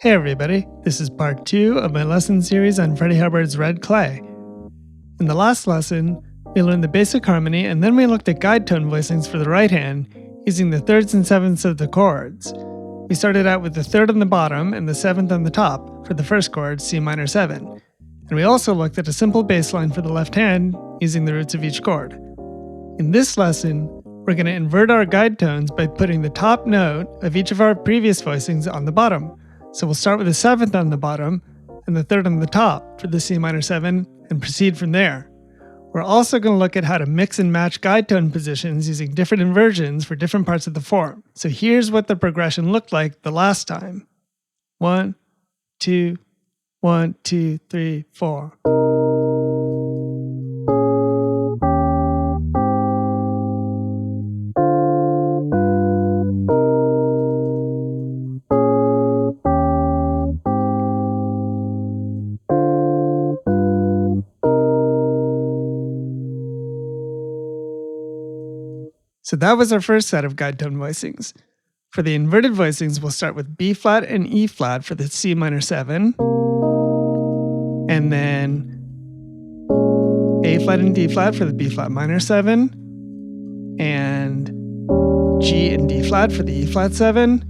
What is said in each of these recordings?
Hey everybody, this is part 2 of my lesson series on Freddie Hubbard's Red Clay. In the last lesson, we learned the basic harmony and then we looked at guide tone voicings for the right hand using the thirds and sevenths of the chords. We started out with the third on the bottom and the seventh on the top for the first chord, C minor 7. And we also looked at a simple bass line for the left hand using the roots of each chord. In this lesson, we're going to invert our guide tones by putting the top note of each of our previous voicings on the bottom. So we'll start with the seventh on the bottom and the third on the top for the C minor 7 and proceed from there. We're also going to look at how to mix and match guide tone positions using different inversions for different parts of the form. So here's what the progression looked like the last time. 1, 2, 1, 2, 3, 4. So that was our first set of guide tone voicings. For the inverted voicings, we'll start with B flat and E flat for the C minor 7, and then A flat and D flat for the B flat minor 7, and G and D flat for the E flat 7,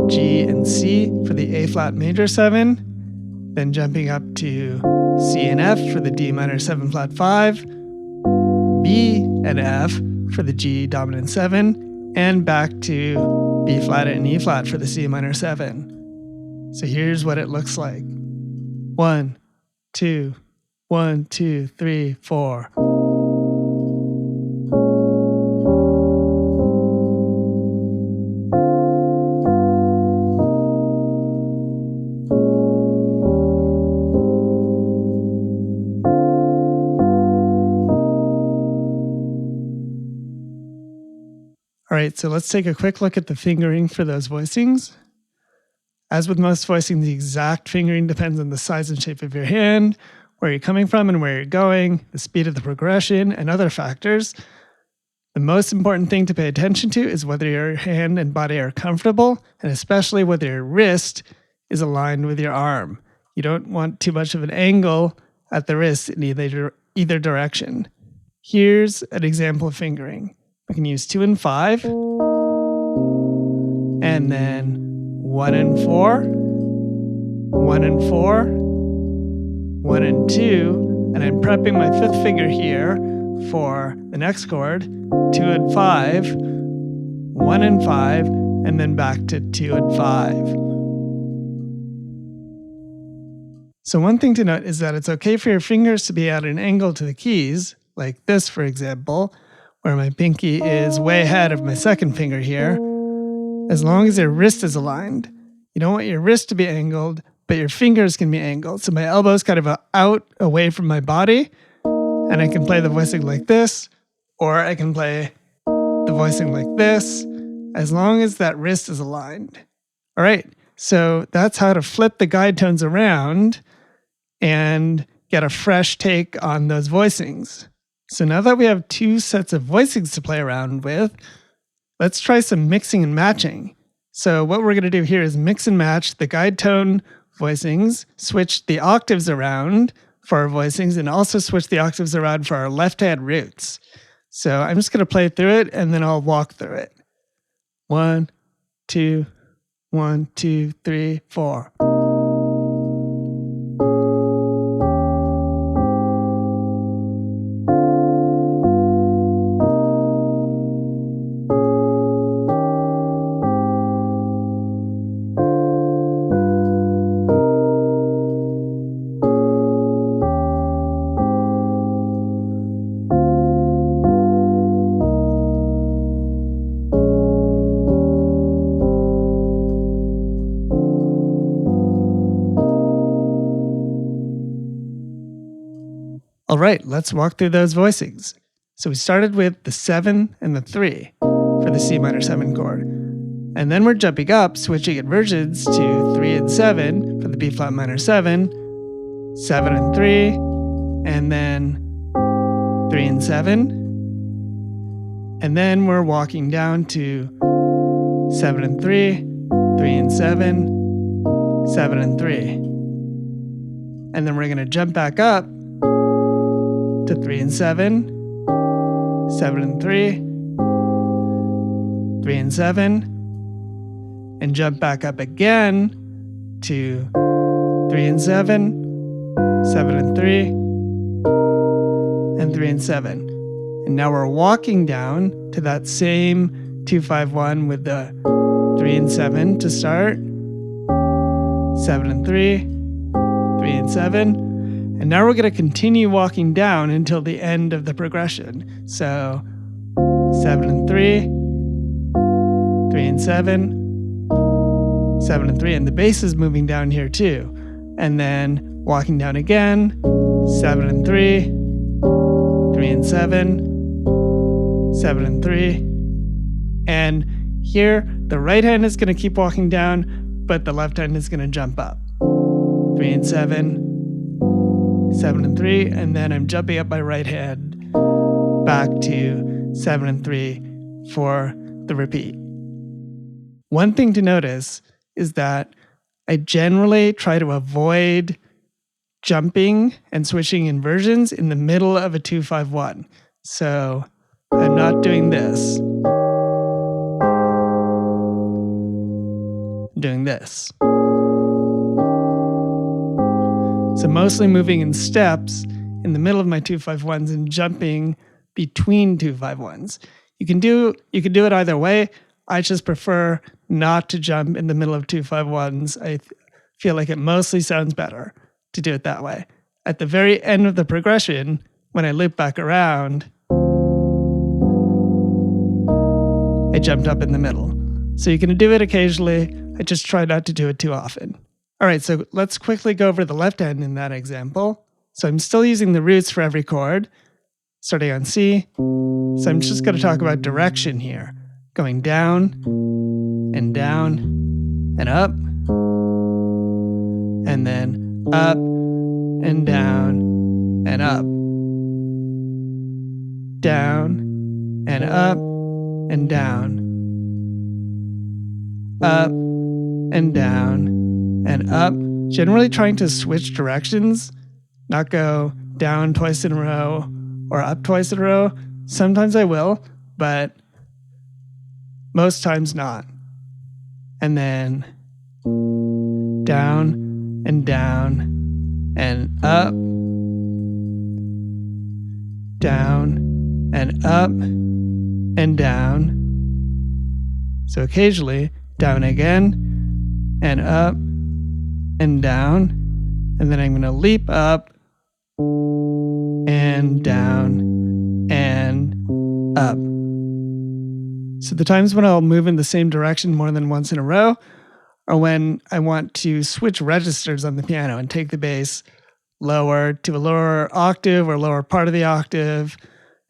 G and C for the A flat major 7, then jumping up to C and F for the D minor 7 flat 5, B and F for the G dominant 7, and back to B flat and E flat for the C minor 7. So here's what it looks like. 1, 2, 1, 2, 3, 4. All right, so let's take a quick look at the fingering for those voicings. As with most voicing, the exact fingering depends on the size and shape of your hand, where you're coming from and where you're going, the speed of the progression, and other factors. The most important thing to pay attention to is whether your hand and body are comfortable, and especially whether your wrist is aligned with your arm. You don't want too much of an angle at the wrist in either direction. Here's an example of fingering. We can use 2 and 5, and then 1 and 4, 1 and 4, 1 and 2, and I'm prepping my fifth finger here for the next chord, 2 and 5, 1 and 5, and then back to 2 and 5. So one thing to note is that it's okay for your fingers to be at an angle to the keys, like this for example, where my pinky is way ahead of my second finger here, as long as your wrist is aligned. You don't want your wrist to be angled, but your fingers can be angled. So my elbow's kind of out away from my body, and I can play the voicing like this, or I can play the voicing like this, as long as that wrist is aligned. All right, so that's how to flip the guide tones around and get a fresh take on those voicings. So now that we have 2 sets of voicings to play around with, let's try some mixing and matching. So what we're going to do here is mix and match the guide tone voicings, switch the octaves around for our voicings, and also switch the octaves around for our left hand roots. So I'm just going to play through it and then I'll walk through it. 1, 2, 1, 2, 3, 4. All right, let's walk through those voicings. So we started with the 7 and the 3 for the C minor 7 chord. And then we're jumping up, switching inversions to 3 and 7 for the B flat minor 7, 7 and 3, and then 3 and 7. And then we're walking down to 7 and 3, 3 and 7, 7 and 3. And then we're going to jump back up to 3 and 7, 7 and 3, 3 and 7, and jump back up again to 3 and 7, 7 and 3, and 3 and 7. And now we're walking down to that same 2-5-1 with the 3 and 7 to start, 7 and 3, 3 and 7. And now we're going to continue walking down until the end of the progression. So 7 and 3, 3 and 7, 7 and 3. And the bass is moving down here too. And then walking down again, 7 and 3, 3 and 7, 7 and 3. And here, the right hand is going to keep walking down, but the left hand is going to jump up. 3 and 7, 7 and 3, and then I'm jumping up my right hand back to 7 and 3 for the repeat. One thing to notice is that I generally try to avoid jumping and switching inversions in the middle of a 2-5-1. So I'm not doing this. I'm doing this. So mostly moving in steps in the middle of my 2-5-1s and jumping between 2-5-1s. You can do it either way. I just prefer not to jump in the middle of 2-5-1s. I feel like it mostly sounds better to do it that way. At the very end of the progression, when I loop back around, I jumped up in the middle. So you can do it occasionally. I just try not to do it too often. All right, so let's quickly go over the left hand in that example. So I'm still using the roots for every chord, starting on C. So I'm just going to talk about direction here, going down and up, and then up and down and up, down and up and down, up and down and up, generally trying to switch directions, not go down twice in a row or up twice in a row. Sometimes I will, but most times not. And then down and up, down and up and down. So occasionally down again and up and down, and then I'm going to leap up and down and up. So the times when I'll move in the same direction more than once in a row are when I want to switch registers on the piano and take the bass lower to a lower octave or lower part of the octave,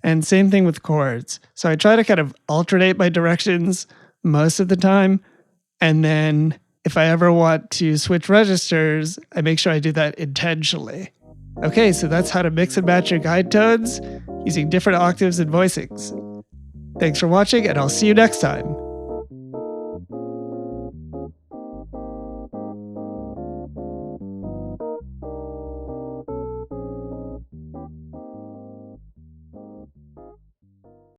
and same thing with chords. So I try to kind of alternate my directions most of the time, and then if I ever want to switch registers, I make sure I do that intentionally. Okay, so that's how to mix and match your guide tones using different octaves and voicings. Thanks for watching, and I'll see you next time.